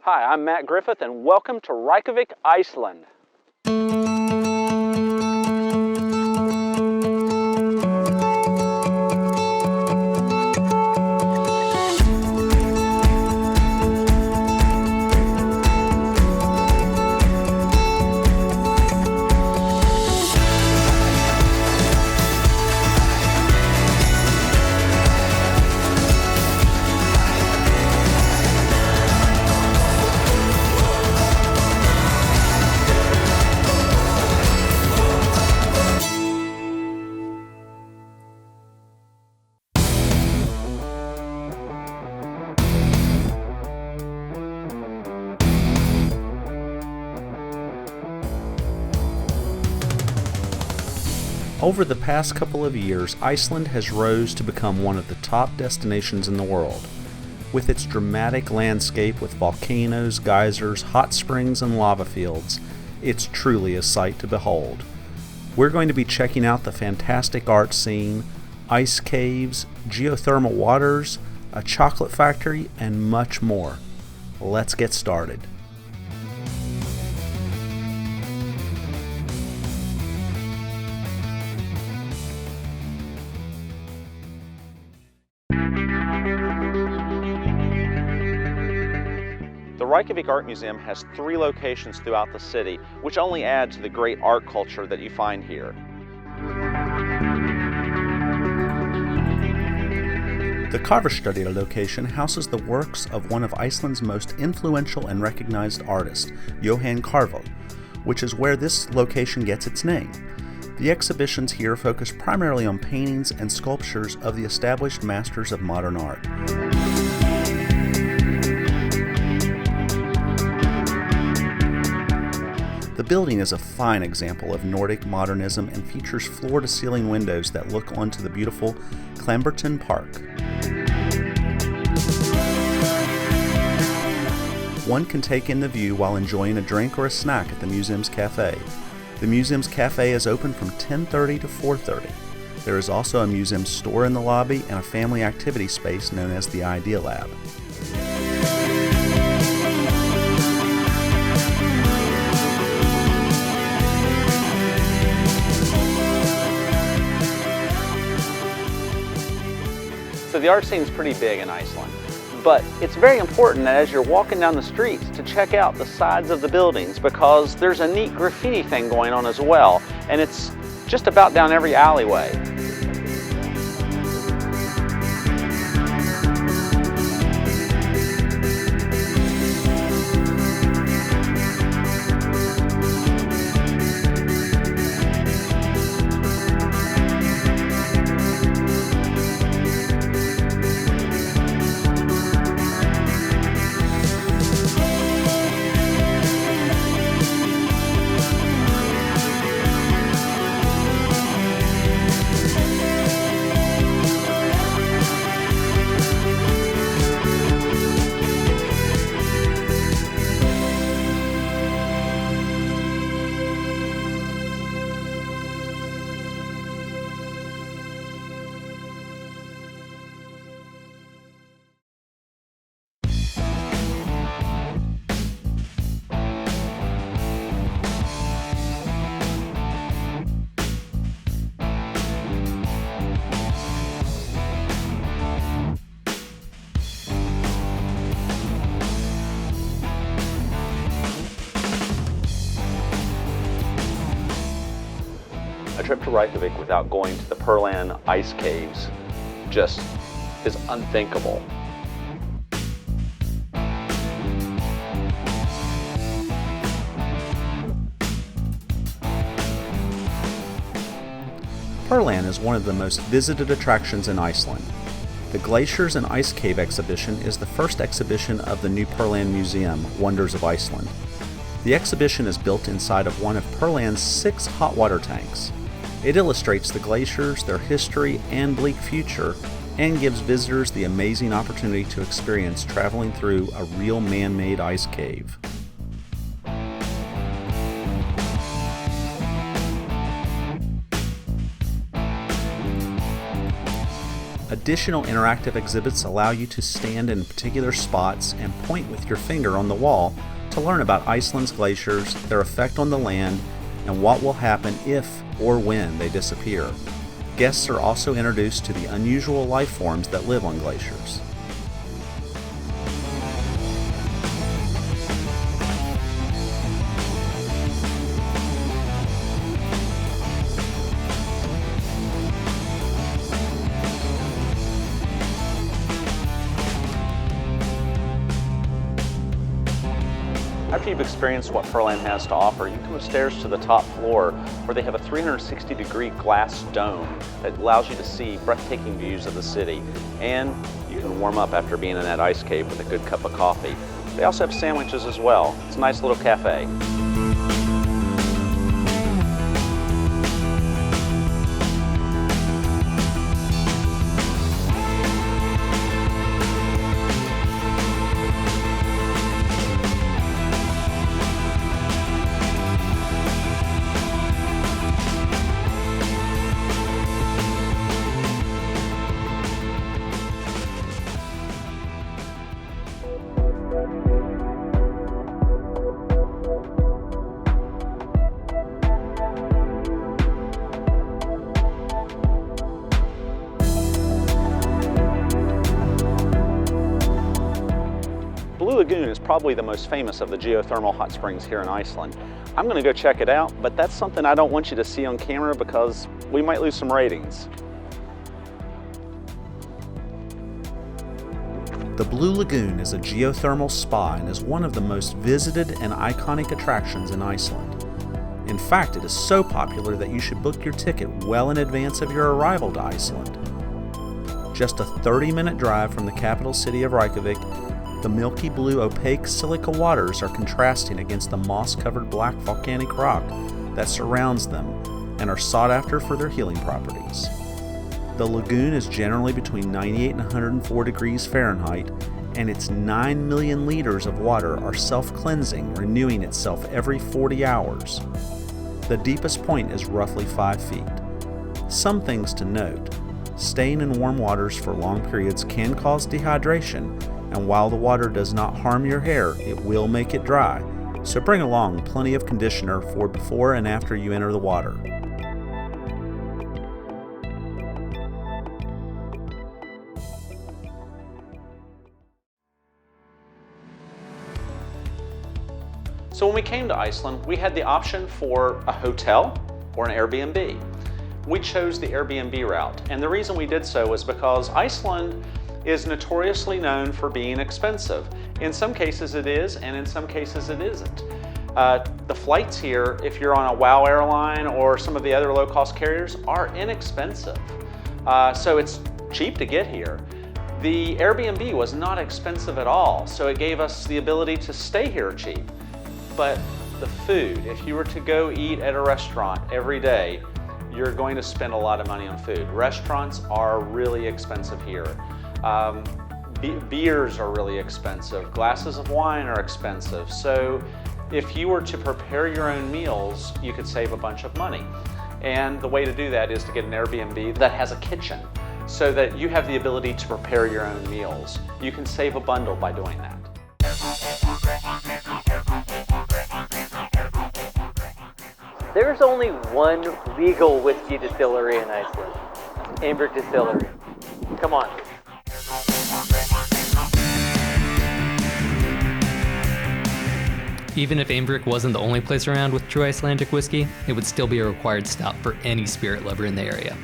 Hi, I'm Matt Griffith and welcome to Reykjavik, Iceland. Over the past couple of years, Iceland has rose to become one of the top destinations in the world. With its dramatic landscape with volcanoes, geysers, hot springs, and lava fields, it's truly a sight to behold. We're going to be checking out the fantastic art scene, ice caves, geothermal waters, a chocolate factory, and much more. Let's get started. The Reykjavik Art Museum has 3 locations throughout the city, which only add to the great art culture that you find here. The Carverstudy location houses the works of one of Iceland's most influential and recognized artists, Jóhann Carvel, which is where this location gets its name. The exhibitions here focus primarily on paintings and sculptures of the established masters of modern art. The building is a fine example of Nordic modernism and features floor-to-ceiling windows that look onto the beautiful Clamberton Park. One can take in the view while enjoying a drink or a snack at the museum's cafe. The museum's cafe is open from 10:30 to 4:30. There is also a museum store in the lobby and a family activity space known as the Idea Lab. So the art scene is pretty big in Iceland, but it's very important that as you're walking down the streets to check out the sides of the buildings, because there's a neat graffiti thing going on as well, and it's just about down every alleyway. A trip to Reykjavik without going to the Perlan Ice Caves just is unthinkable. Perlan is one of the most visited attractions in Iceland. The Glaciers and Ice Cave exhibition is the first exhibition of the new Perlan Museum, Wonders of Iceland. The exhibition is built inside of one of Perlan's 6 hot water tanks. It illustrates the glaciers, their history, and bleak future, and gives visitors the amazing opportunity to experience traveling through a real man-made ice cave. Additional interactive exhibits allow you to stand in particular spots and point with your finger on the wall to learn about Iceland's glaciers, their effect on the land, and what will happen if or when they disappear. Guests are also introduced to the unusual life forms that live on glaciers. After you've experienced what Furland has to offer, you come upstairs to the top floor where they have a 360-degree glass dome that allows you to see breathtaking views of the city. And you can warm up after being in that ice cave with a good cup of coffee. They also have sandwiches as well. It's a nice little cafe. Lagoon is probably the most famous of the geothermal hot springs here in Iceland. I'm going to go check it out, but that's something I don't want you to see on camera because we might lose some ratings. The Blue Lagoon is a geothermal spa and is one of the most visited and iconic attractions in Iceland. In fact, it is so popular that you should book your ticket well in advance of your arrival to Iceland. Just a 30-minute drive from the capital city of Reykjavik, the milky blue opaque silica waters are contrasting against the moss-covered black volcanic rock that surrounds them and are sought after for their healing properties. The lagoon is generally between 98 and 104 degrees Fahrenheit, and its 9 million liters of water are self-cleansing, renewing itself every 40 hours. The deepest point is roughly 5 feet. Some things to note: staying in warm waters for long periods can cause dehydration, and while the water does not harm your hair, it will make it dry, so bring along plenty of conditioner for before and after you enter the water. So when we came to Iceland, we had the option for a hotel or an Airbnb. We chose the Airbnb route, and the reason we did so was because Iceland is notoriously known for being expensive. In some cases it is, and in some cases it isn't. The flights here, if you're on a WOW airline or some of the other low-cost carriers, are inexpensive. So it's cheap to get here. The Airbnb was not expensive at all, so it gave us the ability to stay here cheap. But the food, if you were to go eat at a restaurant every day, you're going to spend a lot of money on food. Restaurants are really expensive here. Beers are really expensive. Glasses of wine are expensive. So if you were to prepare your own meals, you could save a bunch of money. And the way to do that is to get an Airbnb that has a kitchen so that you have the ability to prepare your own meals. You can save a bundle by doing that. There's only one legal whiskey distillery in Iceland, Amberg Distillery. Come on. Even if Amberg wasn't the only place around with true Icelandic whiskey, it would still be a required stop for any spirit lover in the area.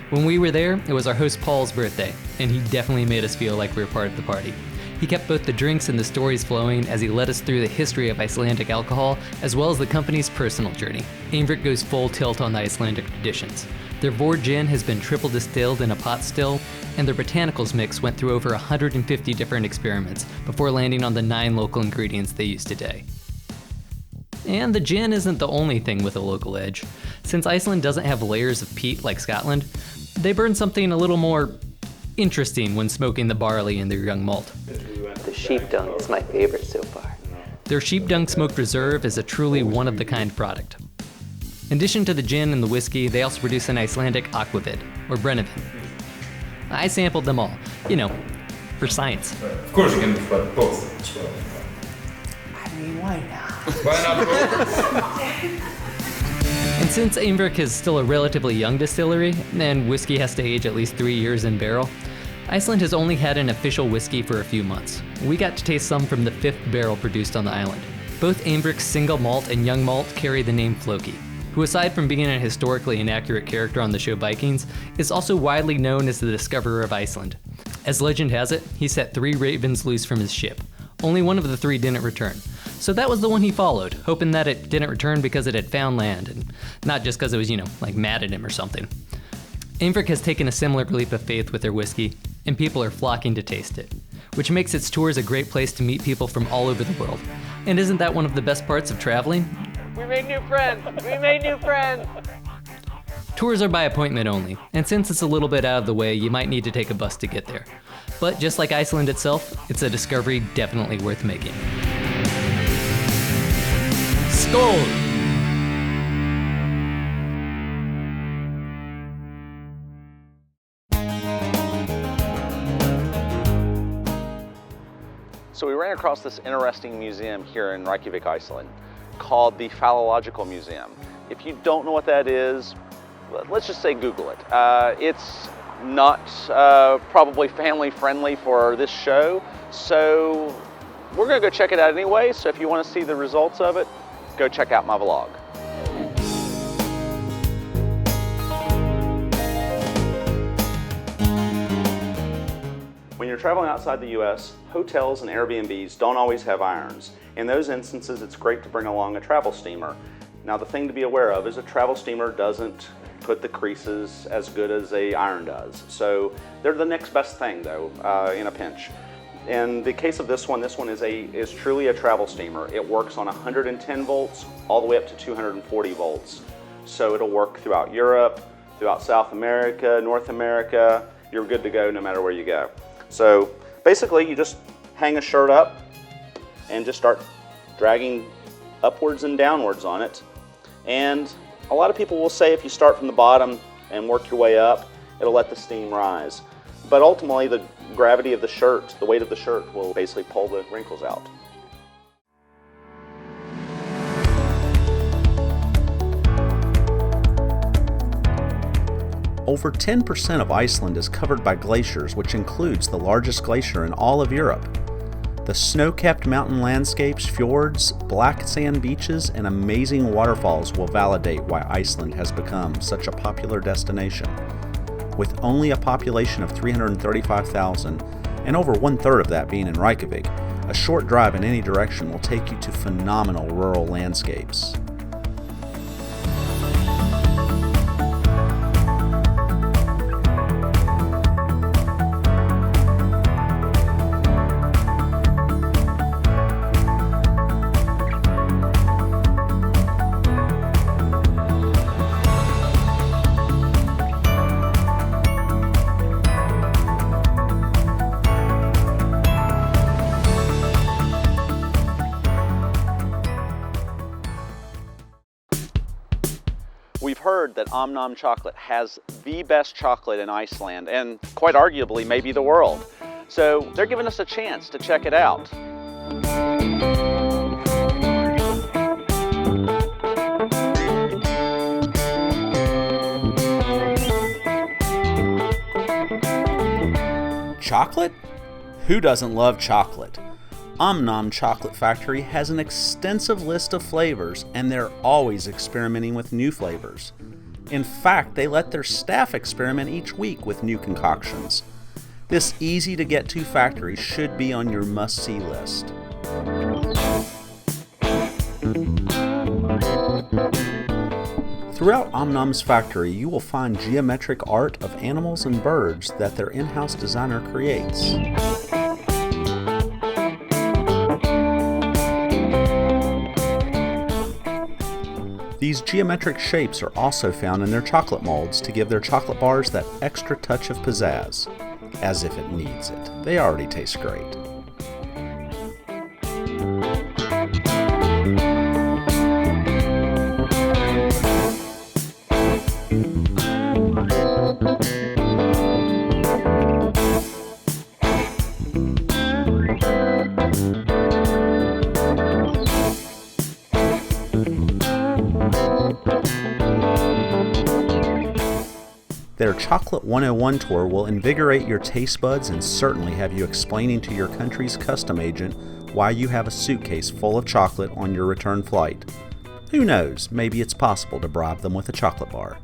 When we were there, it was our host Paul's birthday, and he definitely made us feel like we were part of the party. He kept both the drinks and the stories flowing as he led us through the history of Icelandic alcohol, as well as the company's personal journey. Amberg goes full tilt on the Icelandic traditions. Their Vord gin has been triple distilled in a pot still, and their botanicals mix went through over 150 different experiments before landing on the 9 local ingredients they use today. And the gin isn't the only thing with a local edge. Since Iceland doesn't have layers of peat like Scotland, they burn something a little more interesting when smoking the barley in their young malt. The sheep dung is my favorite so far. Their sheep dung smoked reserve is a truly one-of-the-kind product. In addition to the gin and the whiskey, they also produce an Icelandic aquavit, or brennivin. I sampled them all, for science. Of course, you can try both as well. Why not? Why not both? And since Amberg is still a relatively young distillery, and whiskey has to age at least 3 years in barrel, Iceland has only had an official whiskey for a few months. We got to taste some from the 5th barrel produced on the island. Both Amberg's single malt and young malt carry the name Floki, who aside from being a historically inaccurate character on the show Vikings, is also widely known as the discoverer of Iceland. As legend has it, he set 3 ravens loose from his ship. Only one of the 3 didn't return. So that was the one he followed, hoping that it didn't return because it had found land, and not just because it was, mad at him or something. Amberg has taken a similar leap of faith with their whiskey, and people are flocking to taste it, which makes its tours a great place to meet people from all over the world. And isn't that one of the best parts of traveling? We made new friends! We made new friends! Tours are by appointment only, and since it's a little bit out of the way, you might need to take a bus to get there. But just like Iceland itself, it's a discovery definitely worth making. Skål! So we ran across this interesting museum here in Reykjavik, Iceland, called the Phallological Museum. If you don't know what that is, let's just say Google it. It's not probably family friendly for this show, so we're gonna go check it out anyway. So if you wanna see the results of it, go check out my vlog. When you're traveling outside the US, hotels and Airbnbs don't always have irons. In those instances, it's great to bring along a travel steamer. Now the thing to be aware of is a travel steamer doesn't put the creases as good as a iron does. So they're the next best thing though, in a pinch. In the case of this one is truly a travel steamer. It works on 110 volts all the way up to 240 volts. So it'll work throughout Europe, throughout South America, North America. You're good to go no matter where you go. So basically you just hang a shirt up and just start dragging upwards and downwards on it. And a lot of people will say if you start from the bottom and work your way up, it'll let the steam rise. But ultimately the gravity of the shirt, the weight of the shirt will basically pull the wrinkles out. Over 10% of Iceland is covered by glaciers, which includes the largest glacier in all of Europe. The snow-capped mountain landscapes, fjords, black sand beaches, and amazing waterfalls will validate why Iceland has become such a popular destination. With only a population of 335,000, and over 1/3 of that being in Reykjavik, a short drive in any direction will take you to phenomenal rural landscapes. We've heard that Amnon chocolate has the best chocolate in Iceland and quite arguably maybe the world. So they're giving us a chance to check it out. Chocolate? Who doesn't love chocolate? Amnon Chocolate Factory has an extensive list of flavors, and they're always experimenting with new flavors. In fact, they let their staff experiment each week with new concoctions. This easy-to-get-to factory should be on your must-see list. Throughout Amnon's factory, you will find geometric art of animals and birds that their in-house designer creates. These geometric shapes are also found in their chocolate molds to give their chocolate bars that extra touch of pizzazz. As if it needs it. They already taste great. Their Chocolate 101 tour will invigorate your taste buds and certainly have you explaining to your country's custom agent why you have a suitcase full of chocolate on your return flight. Who knows, maybe it's possible to bribe them with a chocolate bar.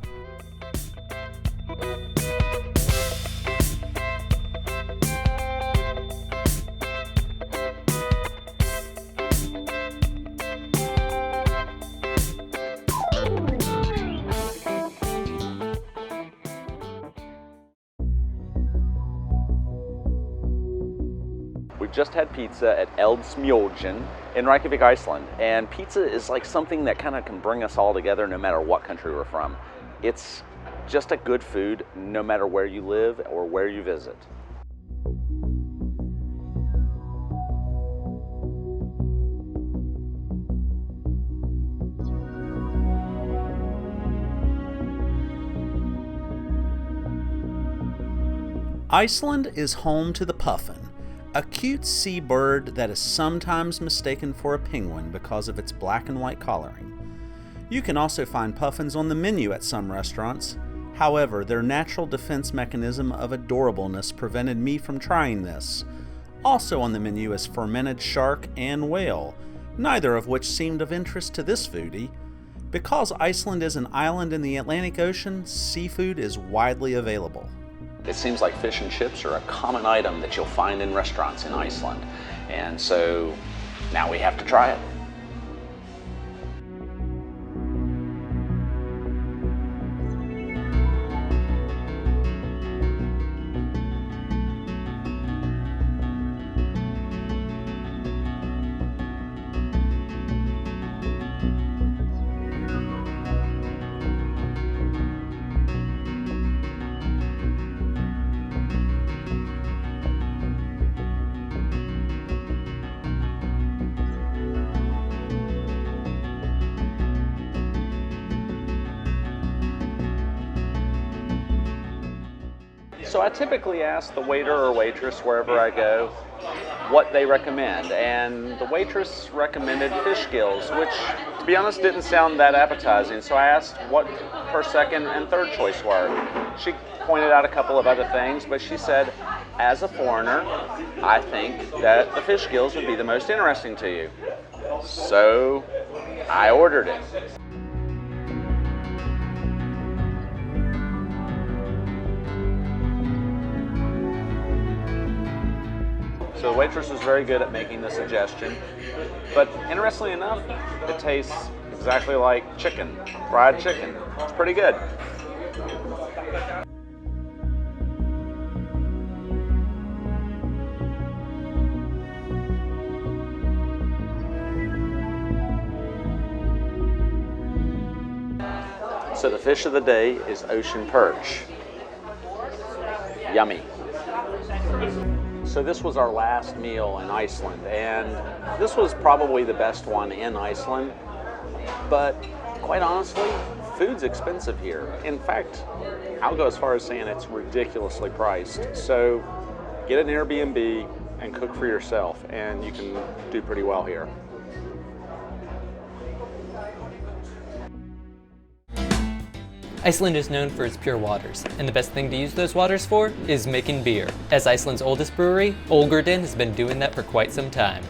We've just had pizza at Eldsmjolgen in Reykjavik, Iceland, and pizza is like something that kind of can bring us all together no matter what country we're from. It's just a good food no matter where you live or where you visit. Iceland is home to the puffin, a cute sea bird that is sometimes mistaken for a penguin because of its black and white coloring. You can also find puffins on the menu at some restaurants. However, their natural defense mechanism of adorableness prevented me from trying this. Also on the menu is fermented shark and whale, neither of which seemed of interest to this foodie. Because Iceland is an island in the Atlantic Ocean, seafood is widely available. It seems like fish and chips are a common item that you'll find in restaurants in Iceland. And so now we have to try it. So I typically ask the waiter or waitress wherever I go what they recommend, and the waitress recommended fish gills, which, to be honest, didn't sound that appetizing. So I asked what her second and third choice were. She pointed out a couple of other things, but she said, as a foreigner, I think that the fish gills would be the most interesting to you. So I ordered it. So the waitress was very good at making the suggestion, but interestingly enough, it tastes exactly like chicken, fried chicken. It's pretty good. So the fish of the day is ocean perch. Yummy. So this was our last meal in Iceland, and this was probably the best one in Iceland, but quite honestly, food's expensive here. In fact, I'll go as far as saying it's ridiculously priced. So get an Airbnb and cook for yourself, and you can do pretty well here. Iceland is known for its pure waters, and the best thing to use those waters for is making beer. As Iceland's oldest brewery, Olgerdin has been doing that for quite some time.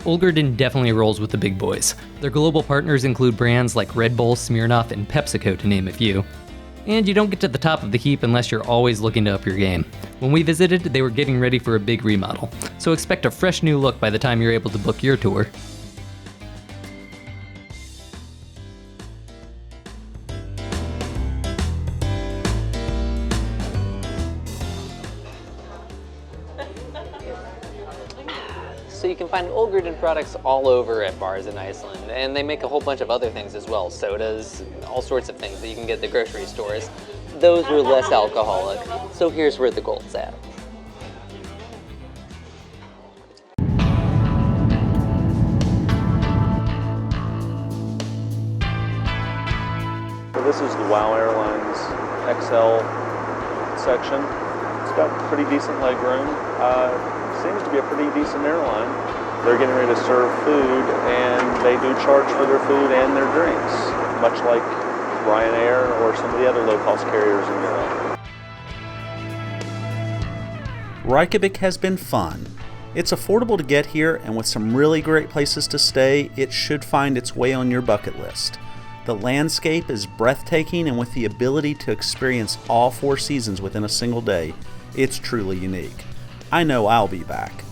Olgerdin definitely rolls with the big boys. Their global partners include brands like Red Bull, Smirnoff, and PepsiCo, to name a few. And you don't get to the top of the heap unless you're always looking to up your game. When we visited, they were getting ready for a big remodel, so expect a fresh new look by the time you're able to book your tour. So you can find Olgerdin products all over at bars in Iceland, and they make a whole bunch of other things as well, sodas, all sorts of things that you can get at the grocery stores. Those are less alcoholic, so here's where the gold's at. So this is the WOW Airlines XL section. It's got pretty decent leg room. Seems to be a pretty decent airline. They're getting ready to serve food, and they do charge for their food and their drinks, much like Ryanair or some of the other low-cost carriers in Europe. Reykjavik has been fun. It's affordable to get here, and with some really great places to stay, it should find its way on your bucket list. The landscape is breathtaking, and with the ability to experience all 4 seasons within a single day, it's truly unique. I know I'll be back.